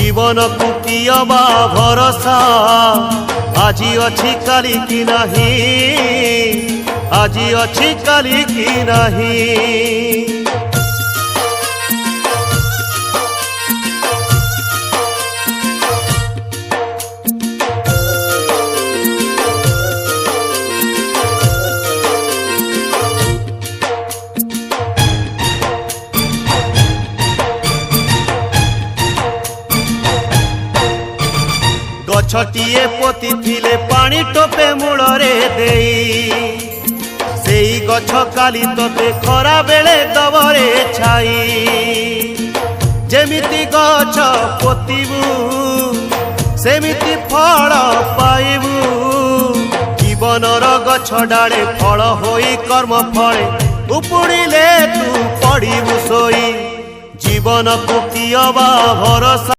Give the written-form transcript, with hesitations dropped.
जीवन को कियबा भरोसा आजी अच्छी काली की नहीं आजी अच्छी काली की नहीं। गछटिए पोती थिले पानी टोपे मूलरे देई सेई गछ काली तोते खरा बेले दबरे छाई। जेमिति गछ पोतीबू सेमिति फल पाइबू जीवनर गछ डाले फल होई कर्म फले उपुड़िले तू पड़िबू सोई। जीवन को कियबा भरोसा